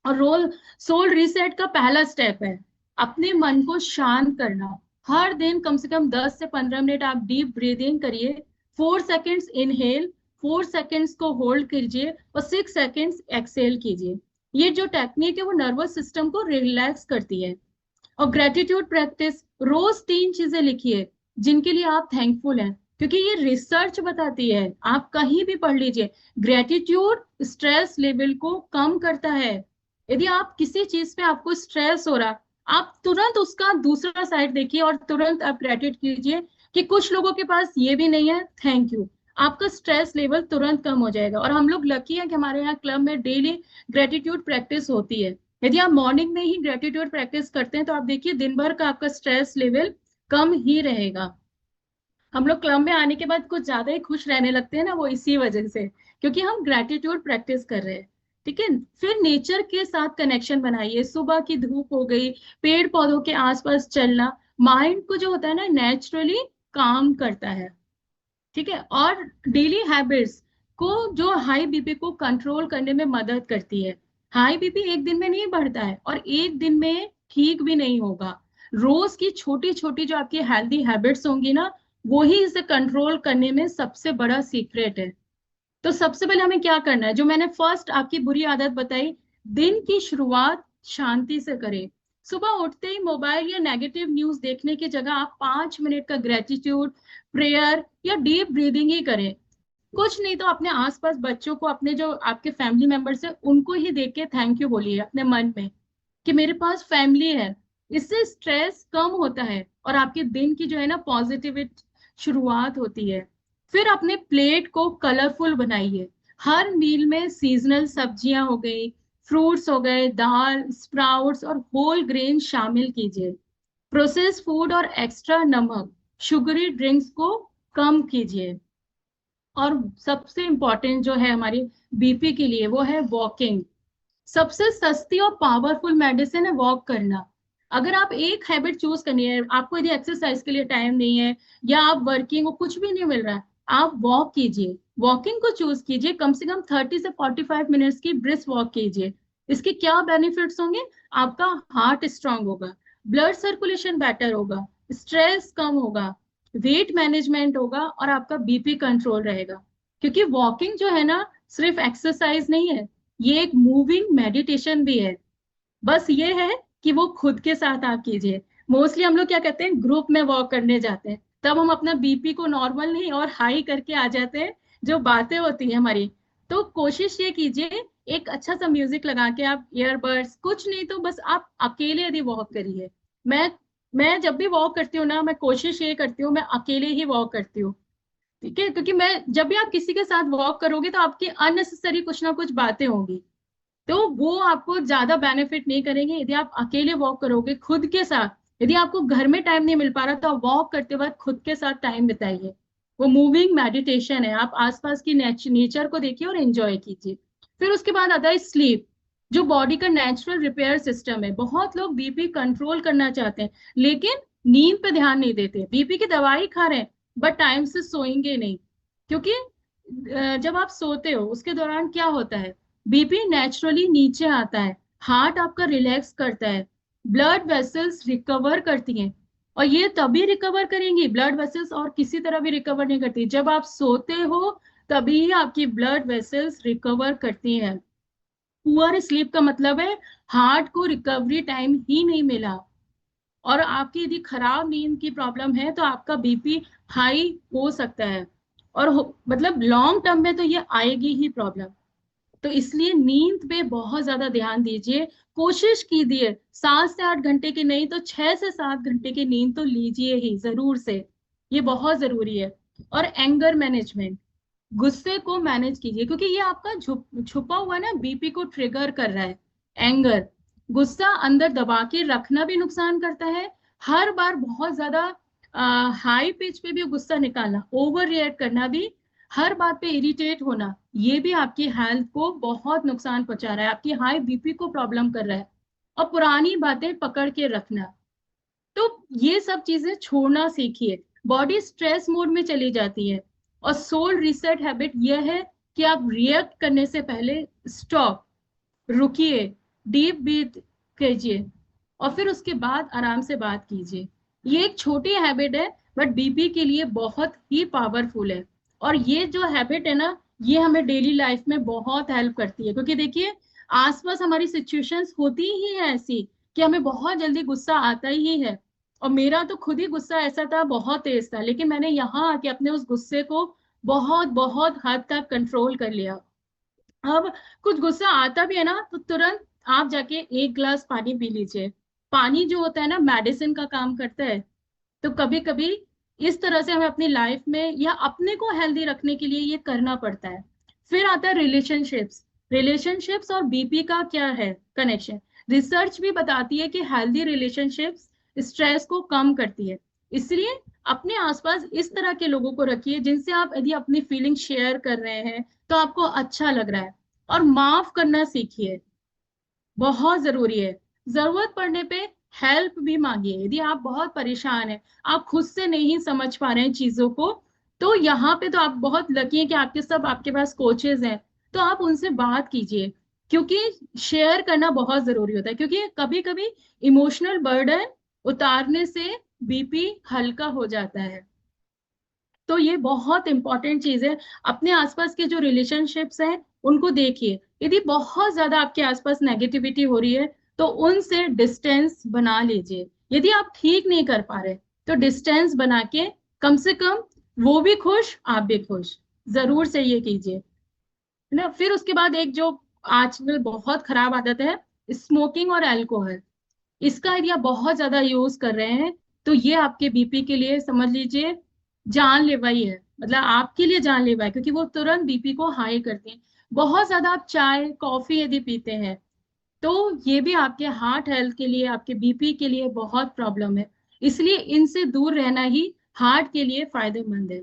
B: और सोल रीसेट का पहला स्टेप है अपने मन को शांत करना। हर दिन कम से कम 10 से 15 मिनट आप डीप ब्रीदिंग करिए। 4 सेकेंड्स इनहेल, 4 सेकेंड्स को होल्ड कीजिए और 6 सेकेंड्स एक्सेल कीजिए। ये जो टेक्निक है वो नर्वस सिस्टम को रिलैक्स करती है। और ग्रेटिट्यूड प्रैक्टिस, रोज 3 चीजें लिखिए जिनके लिए आप थैंकफुल हैं, क्योंकि ये रिसर्च बताती है, आप कहीं भी पढ़ लीजिए, ग्रेटिट्यूड स्ट्रेस लेवल को कम करता है। यदि आप किसी चीज पे आपको स्ट्रेस हो रहा, आप तुरंत उसका दूसरा साइड देखिए और तुरंत आप ग्रेटिट्यूड कीजिए कि कुछ लोगों के पास ये भी नहीं है, थैंक यू। आपका स्ट्रेस लेवल तुरंत कम हो जाएगा। और हम लोग लकी हैं कि हमारे यहाँ क्लब में डेली ग्रेटिट्यूड प्रैक्टिस होती है। यदि आप मॉर्निंग में ही ग्रेटिट्यूड प्रैक्टिस करते हैं तो आप देखिए दिन भर का आपका स्ट्रेस लेवल कम ही रहेगा। हम लोग क्लब में आने के बाद कुछ ज्यादा ही खुश रहने लगते हैं ना, वो इसी वजह से, क्योंकि हम ग्रेटिट्यूड प्रैक्टिस कर रहे हैं। ठीक है, फिर नेचर के साथ कनेक्शन बनाइए। सुबह की धूप हो गई, पेड़ पौधों के आसपास चलना माइंड को जो होता है ना नेचुरली काम करता है। ठीक है, और डेली हैबिट्स को जो हाई बीपी को कंट्रोल करने में मदद करती है। हाई बीपी एक दिन में नहीं बढ़ता है और एक दिन में ठीक भी नहीं होगा। रोज की छोटी छोटी जो आपकी हेल्दी हैबिट्स होंगी ना, वो ही इसे कंट्रोल करने में सबसे बड़ा सीक्रेट है। तो सबसे पहले हमें क्या करना है, जो मैंने फर्स्ट आपकी बुरी आदत बताई, दिन की शुरुआत शांति से करें। सुबह उठते ही मोबाइल या नेगेटिव न्यूज देखने की जगह आप 5 मिनट का ग्रेटिट्यूड प्रेयर या डीप ब्रीदिंग ही करें। कुछ नहीं तो अपने आसपास बच्चों को, अपने जो आपके फैमिली मेंबर्स है उनको ही देख के थैंक यू बोलिए अपने मन में कि मेरे पास फैमिली है। इससे स्ट्रेस कम होता है और आपके दिन की जो है ना पॉजिटिव शुरुआत होती है। फिर अपने प्लेट को कलरफुल बनाइए। हर मील में सीजनल सब्जियां हो गई, फ्रूट्स हो गए, दाल, स्प्राउट्स और होल ग्रेन शामिल कीजिए। प्रोसेस फूड और एक्स्ट्रा नमक, शुगरी ड्रिंक्स को कम कीजिए। और सबसे इंपॉर्टेंट जो है हमारी बीपी के लिए वो है वॉकिंग। सबसे सस्ती और पावरफुल मेडिसिन है वॉक करना। अगर आप एक हैबिट चूज करनी है, आपको यदि एक्सरसाइज के लिए टाइम नहीं है या आप वर्किंग हो, कुछ भी नहीं मिल रहा है, आप वॉक कीजिए। वॉकिंग को चूज कीजिए, कम से कम 30 से 45 मिनट्स की ब्रिस्क वॉक कीजिए। इसके क्या बेनिफिट्स होंगे? आपका हार्ट स्ट्रांग होगा, ब्लड सर्कुलेशन बेटर होगा, स्ट्रेस कम होगा, वेट मैनेजमेंट होगा और आपका बीपी कंट्रोल रहेगा। क्योंकि वॉकिंग जो है ना सिर्फ एक्सरसाइज नहीं है, ये एक मूविंग मेडिटेशन भी है। बस ये है कि वो खुद के साथ आप कीजिए। मोस्टली हम लोग क्या करते हैं, ग्रुप में वॉक करने जाते हैं, तब हम अपना बीपी को नॉर्मल नहीं और हाई करके आ जाते हैं, जो बातें होती हैं हमारी। तो कोशिश ये कीजिए, एक अच्छा सा म्यूजिक लगा के, आप ईयरबड्स, कुछ नहीं तो बस आप अकेले यदि वॉक करिए। मैं मैं जब भी वॉक करती हूँ ना, मैं कोशिश ये करती हूँ मैं अकेले ही वॉक करती हूँ। ठीक है, क्योंकि मैं जब भी आप किसी के साथ वॉक करोगे तो आपकी अननेसेसरी कुछ ना कुछ बातें होंगी, तो वो आपको ज्यादा बेनिफिट नहीं करेंगे। यदि आप अकेले वॉक करोगे खुद के साथ, यदि आपको घर में टाइम नहीं मिल पा रहा तो आप वॉक करते वक्त खुद के साथ टाइम बिताइए। वो मूविंग मेडिटेशन है, आप आसपास की नेचर को देखिए और एंजॉय कीजिए। फिर उसके बाद आता है स्लीप, जो बॉडी का नेचुरल रिपेयर सिस्टम है। बहुत लोग बीपी कंट्रोल करना चाहते हैं लेकिन नींद पे ध्यान नहीं देते, बीपी की दवाई खा रहे हैं बट टाइम से सोएंगे नहीं। क्योंकि जब आप सोते हो उसके दौरान क्या होता है, बीपी नेचुरली नीचे आता है, हार्ट आपका रिलैक्स करता है, ब्लड वेसल्स रिकवर करती हैं। और ये तभी रिकवर करेंगी, ब्लड वेसल्स और किसी तरह भी रिकवर नहीं करती, जब आप सोते हो तभी ही आपकी ब्लड वेसल्स रिकवर करती हैं। पुअर स्लीप का मतलब है हार्ट को रिकवरी टाइम ही नहीं मिला। और आपकी यदि खराब नींद की प्रॉब्लम है तो आपका बीपी हाई हो सकता है, और मतलब लॉन्ग टर्म में तो ये आएगी ही प्रॉब्लम। तो इसलिए नींद पे बहुत ज्यादा ध्यान दीजिए। कोशिश कीजिए 7 से 8 घंटे की नहीं तो 6 से 7 घंटे की नींद तो लीजिए ही जरूर से, ये बहुत जरूरी है। और एंगर मैनेजमेंट, गुस्से को मैनेज कीजिए, क्योंकि ये आपका छुपा हुआ ना बीपी को ट्रिगर कर रहा है। एंगर, गुस्सा अंदर दबा के रखना भी नुकसान करता है। हर बार बहुत ज्यादा हाई पिच पे भी गुस्सा निकालना, ओवर रिएक्ट करना भी, हर बात पे इरिटेट होना, ये भी आपकी हेल्थ को बहुत नुकसान पहुंचा रहा है, आपकी हाई बीपी को प्रॉब्लम कर रहा है। और पुरानी बातें पकड़ के रखना, तो ये सब चीजें छोड़ना सीखिए। बॉडी स्ट्रेस मोड में चली जाती है। और सोल रीसेट हैबिट यह है कि आप रिएक्ट करने से पहले स्टॉप, रुकिए, डीप ब्रीथ कीजिए और फिर उसके बाद आराम से बात कीजिए। ये एक छोटी हैबिट है बट बीपी के लिए बहुत ही पावरफुल है। और ये जो हैबिट है ना, ये हमें डेली लाइफ में बहुत हेल्प करती है, क्योंकि देखिए आसपास हमारी सिचुएशंस होती ही है ऐसी कि हमें बहुत जल्दी गुस्सा आता ही है। और मेरा तो खुद ही गुस्सा ऐसा था, बहुत तेज था, लेकिन मैंने यहाँ आके अपने उस गुस्से को बहुत बहुत हद तक कंट्रोल कर लिया। अब कुछ गुस्सा आता भी है ना तो तुरंत आप जाके एक गिलास पानी पी लीजिए। पानी जो होता है ना, मेडिसिन का काम करता है। तो कभी कभी इस तरह से हमें अपनी लाइफ में या अपने को हेल्दी रखने के लिए ये करना पड़ता है। फिर आता है रिलेशनशिप्स। रिलेशनशिप्स और बीपी का क्या है कनेक्शन, रिसर्च भी बताती है कि हेल्दी रिलेशनशिप्स स्ट्रेस को कम करती है। इसलिए अपने आसपास इस तरह के लोगों को रखिए जिनसे आप यदि अपनी फीलिंग शेयर कर रहे हैं तो आपको अच्छा लग रहा है। और माफ करना सीखिए, बहुत जरूरी है। जरूरत पड़ने पे हेल्प भी मांगिए, यदि आप बहुत परेशान हैं, आप खुद से नहीं समझ पा रहे हैं चीजों को, तो यहाँ पे तो आप बहुत लकी हैं कि आपके पास कोचेज हैं, तो आप उनसे बात कीजिए। क्योंकि शेयर करना बहुत जरूरी होता है, क्योंकि कभी कभी इमोशनल बर्डन उतारने से बीपी हल्का हो जाता है। तो ये बहुत इंपॉर्टेंट चीज है। अपने आसपास के जो रिलेशनशिप्स हैं उनको देखिए, यदि बहुत ज्यादा आपके आसपास नेगेटिविटी हो रही है तो उनसे डिस्टेंस बना लीजिए। यदि आप ठीक नहीं कर पा रहे तो डिस्टेंस बना के, कम से कम वो भी खुश आप भी खुश, जरूर से ये कीजिए, है ना। फिर उसके बाद एक जो आजकल बहुत खराब आदत है, स्मोकिंग और अल्कोहल। इसका यदि आप बहुत ज्यादा यूज कर रहे हैं तो ये आपके बीपी के लिए समझ लीजिए जानलेवा ही है, मतलब आपके लिए जानलेवा है, क्योंकि वो तुरंत बीपी को हाई करते हैं। बहुत ज्यादा आप चाय कॉफी यदि पीते हैं तो ये भी आपके हार्ट हेल्थ के लिए, आपके बीपी के लिए बहुत प्रॉब्लम है। इसलिए इनसे दूर रहना ही हार्ट के लिए फायदेमंद है।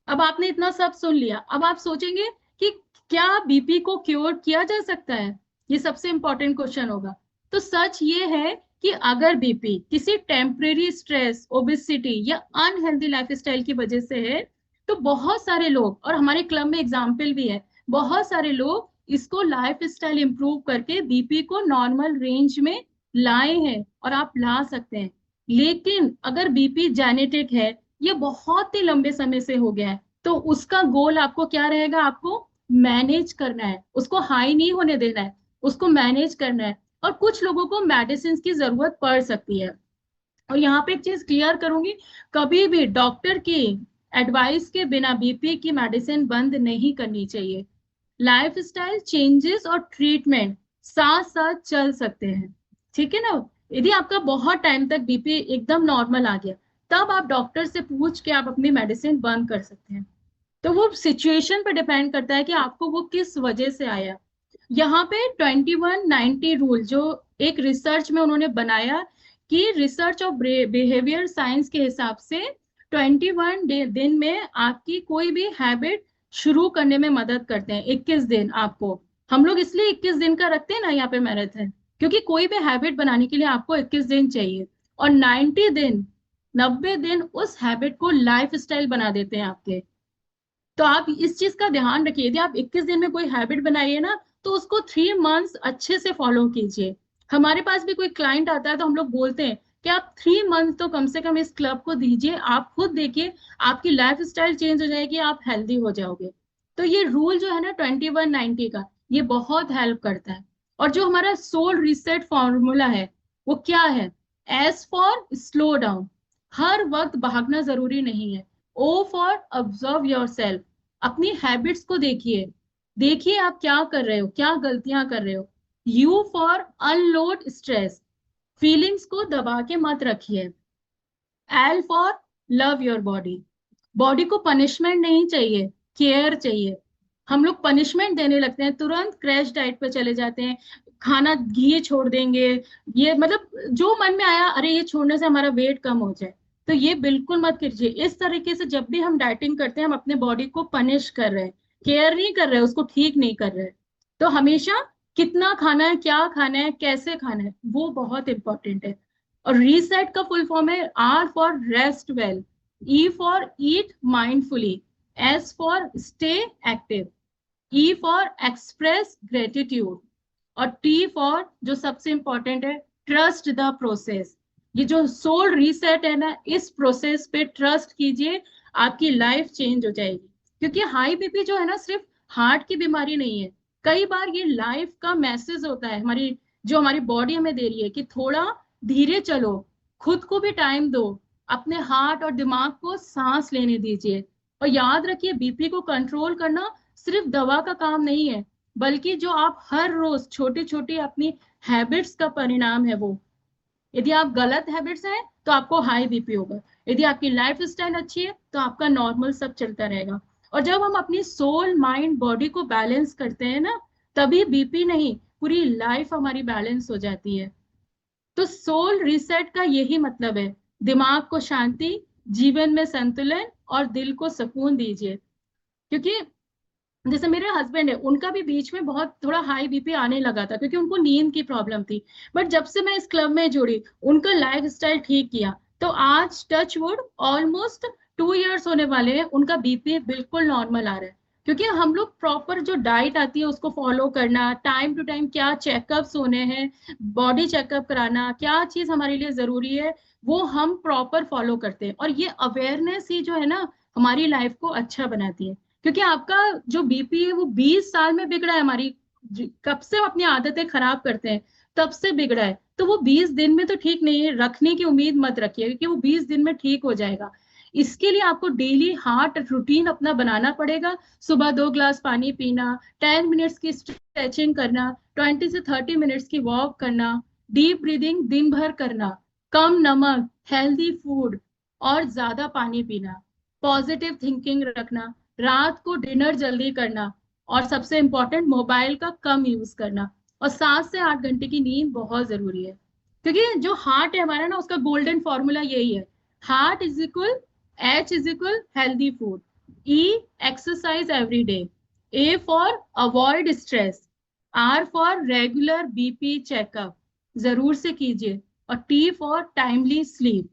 B: अब आपने इतना सब सुन लिया, अब आप सोचेंगे कि क्या बीपी को क्योर किया जा सकता है, ये सबसे इंपॉर्टेंट क्वेश्चन होगा। तो सच ये है कि अगर बीपी किसी टेम्परेरी स्ट्रेस, ओबेसिटी या अनहेल्दी लाइफस्टाइल की वजह से है, तो बहुत सारे लोग, और हमारे क्लब में एग्जाम्पल भी है, बहुत सारे लोग इसको लाइफ स्टाइल इंप्रूव करके बीपी को नॉर्मल रेंज में लाए हैं, और आप ला सकते हैं। लेकिन अगर बीपी जेनेटिक है, ये बहुत ही लंबे समय से हो गया है, तो उसका गोल आपको क्या रहेगा, आपको मैनेज करना है, उसको हाई नहीं होने देना है, उसको मैनेज करना है। और कुछ लोगों को मेडिसिन की जरूरत पड़ सकती है, और यहाँ पे एक चीज क्लियर करूंगी, कभी भी डॉक्टर की एडवाइस के बिना बीपी की मेडिसिन बंद नहीं करनी चाहिए। लाइफस्टाइल चेंजेस और ट्रीटमेंट साथ साथ चल सकते हैं, ठीक है ना। यदि आपका बहुत टाइम तक बीपी एकदम नॉर्मल आ गया, तब आप डॉक्टर से पूछ के आप अपनी मेडिसिन बंद कर सकते हैं। तो वो सिचुएशन पर डिपेंड करता है कि आपको वो किस वजह से आया। यहाँ पे 2190 रूल जो एक रिसर्च में उन्होंने बनाया, कि रिसर्च ऑफ बिहेवियर साइंस के हिसाब से 21 दिन में आपकी कोई भी हैबिट शुरू करने में मदद करते हैं। 21 दिन आपको, हम लोग इसलिए 21 दिन का रखते हैं ना यहाँ पे मैराथन, क्योंकि कोई भी हैबिट बनाने के लिए आपको 21 दिन चाहिए। और 90 दिन, 90 दिन उस हैबिट को लाइफ स्टाइल बना देते हैं आपके। तो आप इस चीज का ध्यान रखिए, यदि आप 21 दिन में कोई हैबिट बनाइए ना, तो उसको 3 मंथ्स अच्छे से फॉलो कीजिए। हमारे पास भी कोई क्लाइंट आता है तो हम लोग बोलते हैं कि आप 3 मंथ तो कम से कम इस क्लब को दीजिए, आप खुद देखिए आपकी लाइफ स्टाइल चेंज हो जाएगी, आप हेल्दी हो जाओगे। तो ये रूल जो है ना 2190 का, ये बहुत हेल्प करता है। और जो हमारा सोल रिसेट फॉर्मूला है, वो क्या है? एस फॉर स्लो डाउन, हर वक्त भागना जरूरी नहीं है। O for observe yourself, अपनी हैबिट्स को देखिए, देखिए आप क्या कर रहे हो, क्या गलतियां कर रहे हो। You for unload stress, feelings को दबा के मत रखिए। L for love your body, body को पनिशमेंट नहीं चाहिए, केयर चाहिए। हम लोग पनिशमेंट देने लगते हैं, तुरंत क्रैश डाइट पे चले जाते हैं, खाना घी छोड़ देंगे, ये मतलब जो मन में आया, अरे ये छोड़ने से हमारा वेट कम हो जाए। तो ये बिल्कुल मत कीजिए। इस तरीके से जब भी हम डाइटिंग करते हैं, हम अपने बॉडी को पनिश कर रहे हैं, केयर नहीं कर रहे हैं, उसको ठीक नहीं कर रहे हैं। तो हमेशा कितना खाना है, क्या खाना है, कैसे खाना है, वो बहुत इंपॉर्टेंट है। और रीसेट का फुल फॉर्म है R for rest well, E for eat mindfully, S for stay active, E for express gratitude, और टी फॉर जो सबसे इंपॉर्टेंट है, ट्रस्ट द प्रोसेस। ये जो सोल रीसेट है ना, इस प्रोसेस पे ट्रस्ट कीजिए, आपकी लाइफ चेंज हो जाएगी। क्योंकि हाई बीपी जो है ना, सिर्फ हार्ट की बीमारी नहीं है, कई बार ये लाइफ का मैसेज होता है, हमारी जो हमारी बॉडी हमें दे रही है कि थोड़ा धीरे चलो, खुद को भी टाइम दो, अपने हार्ट और दिमाग को सांस लेने दीजिए। और याद रखिए, बीपी को कंट्रोल करना सिर्फ दवा का काम नहीं है, बल्कि जो आप हर रोज छोटी छोटी अपनी हैबिट्स का परिणाम है वो। यदि आप गलत हैबिट्स हैं तो आपको हाई बीपी होगा, यदि आपकी लाइफ स्टाइल अच्छी है तो आपका नॉर्मल सब चलता रहेगा। और जब हम अपनी सोल माइंड बॉडी को बैलेंस करते हैं ना, तभी बीपी नहीं, पूरी लाइफ हमारी बैलेंस हो जाती है। तो सोल रिसेट का यही मतलब है, दिमाग को शांति, जीवन में संतुलन, और दिल को सुकून दीजिए। क्योंकि जैसे मेरे हस्बैंड है, उनका भी बीच में बहुत थोड़ा हाई बीपी आने लगा था, क्योंकि उनको नींद की प्रॉब्लम थी। बट जब से मैं इस क्लब में जुड़ी, उनका लाइफ स्टाइल ठीक किया, तो आज टच वुड ऑलमोस्ट 2 इयर्स होने वाले हैं, उनका बीपी बिल्कुल नॉर्मल आ रहा है। क्योंकि हम लोग प्रॉपर जो डाइट आती है उसको फॉलो करना, टाइम टू टाइम क्या चेकअप्स होने हैं, बॉडी चेकअप कराना, क्या चीज हमारे लिए जरूरी है, वो हम प्रॉपर फॉलो करते हैं। और ये अवेयरनेस ही जो है ना, हमारी लाइफ को अच्छा बनाती है। क्योंकि आपका जो बीपी है वो 20 साल में बिगड़ा है, हमारी कब से हम अपनी आदतें खराब करते हैं, तब से बिगड़ा है। तो वो 20 दिन में तो ठीक नहीं है, रखने की उम्मीद मत रखिए, क्योंकि वो 20 दिन में ठीक हो जाएगा। इसके लिए आपको डेली हार्ट रूटीन अपना बनाना पड़ेगा। सुबह 2 ग्लास पानी पीना, 10 मिनट्स की स्ट्रेचिंग करना, 20 से 30 मिनट्स की वॉक करना, डीप ब्रीदिंग दिन भर करना, कम नमक, हेल्दी फूड, और ज्यादा पानी पीना, पॉजिटिव थिंकिंग रखना, रात को डिनर जल्दी करना, और सबसे इंपॉर्टेंट मोबाइल का कम यूज करना, और 7 से 8 घंटे की नींद बहुत जरूरी है। क्योंकि जो हार्ट है हमारा ना, उसका गोल्डन फॉर्मूला यही है, heart is equal, H is equal healthy food, E exercise every day, A for avoid stress, R for regular BP checkup, जरूर से कीजिए, और T for timely sleep,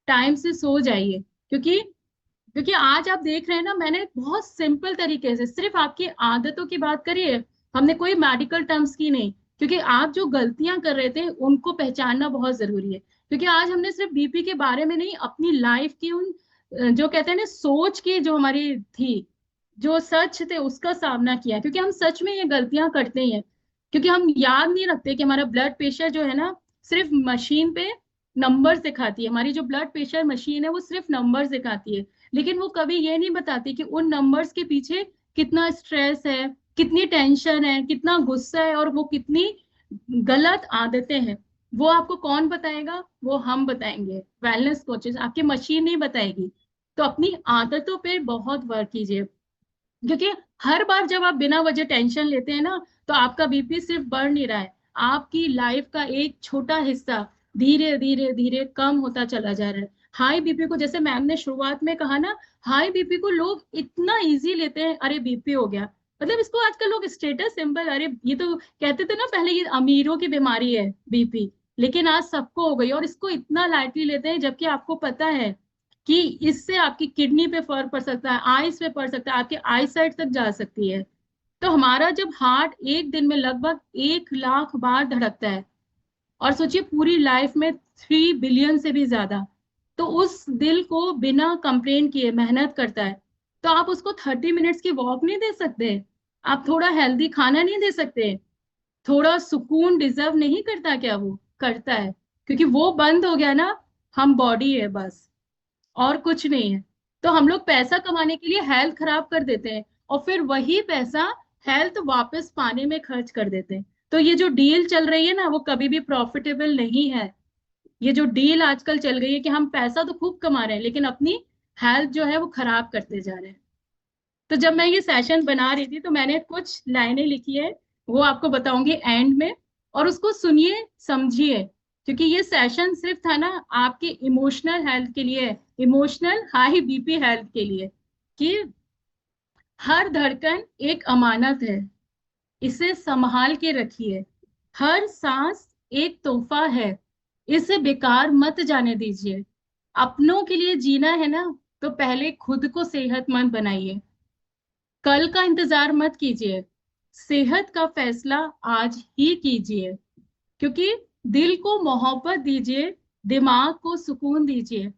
B: time से सो जाइए। क्योंकि क्योंकि आज आप देख रहे हैं ना, मैंने बहुत सिंपल तरीके से सिर्फ आपकी आदतों की बात करी है, हमने कोई मेडिकल टर्म्स की नहीं। क्योंकि आप जो गलतियां कर रहे थे उनको पहचानना बहुत जरूरी है। क्योंकि आज हमने सिर्फ बीपी के बारे में नहीं, अपनी लाइफ की उन जो कहते हैं ना सोच की, जो हमारी थी, जो सच थे, उसका सामना किया है। क्योंकि हम सच में ये गलतियां करते ही हैं, क्योंकि हम याद नहीं रखते कि हमारा ब्लड प्रेशर जो है ना, सिर्फ मशीन पे नंबर सिखाती है, हमारी जो ब्लड प्रेशर मशीन है वो सिर्फ नंबर सिखाती है, लेकिन वो कभी ये नहीं बताती कि उन नंबर्स के पीछे कितना स्ट्रेस है, कितनी टेंशन है, कितना गुस्सा है, और वो कितनी गलत आदतें हैं। वो आपको कौन बताएगा? वो हम बताएंगे, वेलनेस कोचेस, आपकी मशीन नहीं बताएगी। तो अपनी आदतों पे बहुत वर्क कीजिए, क्योंकि हर बार जब आप बिना वजह टेंशन लेते हैं ना, तो आपका बीपी सिर्फ बढ़ नहीं रहा है, आपकी लाइफ का एक छोटा हिस्सा धीरे धीरे धीरे कम होता चला जा रहा है। हाई बीपी को, जैसे मैम ने शुरुआत में कहा ना, हाई बीपी को लोग इतना इजी लेते हैं, अरे बीपी हो गया, मतलब इसको आजकल लोग स्टेटस सिंबल, अरे ये तो कहते थे ना पहले ये अमीरों की बीमारी है बीपी, लेकिन आज सबको हो गई, और इसको इतना लाइटली लेते हैं, जबकि आपको पता है कि इससे आपकी किडनी पे फर्क पड़ सकता है, आईज पे पड़ सकता है, आपकी आई साइट तक जा सकती है। तो हमारा जब हार्ट एक दिन में लगभग 1 लाख बार धड़कता है, और सोचिए पूरी लाइफ में 3 बिलियन से भी ज्यादा, तो उस दिल को बिना कंप्लेन किए मेहनत करता है। तो आप उसको 30 मिनट्स की वॉक नहीं दे सकते? आप थोड़ा हेल्दी खाना नहीं दे सकते? थोड़ा सुकून डिजर्व नहीं करता क्या? वो करता है, क्योंकि वो बंद हो गया ना, हम बॉडी है बस, और कुछ नहीं है। तो हम लोग पैसा कमाने के लिए हेल्थ खराब कर देते हैं, और फिर वही पैसा हेल्थ वापस पाने में खर्च कर देते हैं। तो ये जो डील चल रही है ना, वो कभी भी प्रॉफिटेबल नहीं है। ये जो डील आजकल चल गई है कि हम पैसा तो खूब कमा रहे हैं, लेकिन अपनी हेल्थ जो है वो खराब करते जा रहे हैं। तो जब मैं ये सेशन बना रही थी, तो मैंने कुछ लाइनें लिखी है, वो आपको बताऊंगी एंड में, और उसको सुनिए, समझिए, क्योंकि ये सेशन सिर्फ था ना आपके इमोशनल हेल्थ के लिए, इमोशनल हाई बीपी हेल्थ के लिए, कि हर धड़कन एक अमानत है, इसे संभाल के रखिए। हर सांस एक तोहफा है, इसे बेकार मत जाने दीजिए। अपनों के लिए जीना है ना, तो पहले खुद को सेहतमंद बनाइए। कल का इंतजार मत कीजिए, सेहत का फैसला आज ही कीजिए, क्योंकि दिल को मोहब्बत दीजिए, दिमाग को सुकून दीजिए,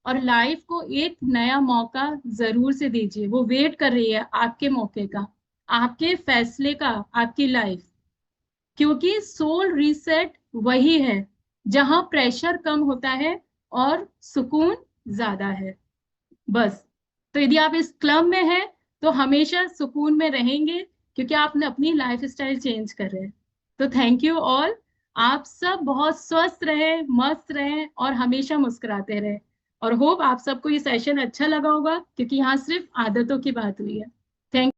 B: और लाइफ को एक नया मौका जरूर से दीजिए। वो वेट कर रही है आपके मौके का, आपके फैसले का, आपकी लाइफ। क्योंकि सोल रीसेट वही है जहां प्रेशर कम होता है और सुकून ज्यादा है, बस। तो यदि आप इस क्लब में हैं, तो हमेशा सुकून में रहेंगे, क्योंकि आपने अपनी लाइफ स्टाइल चेंज कर रहे हैं। तो थैंक यू ऑल। आप सब बहुत स्वस्थ रहे, मस्त रहे, और हमेशा मुस्कुराते रहे। और होप आप सबको ये सेशन अच्छा लगा होगा, क्योंकि यहाँ सिर्फ आदतों की बात हुई है। थैंक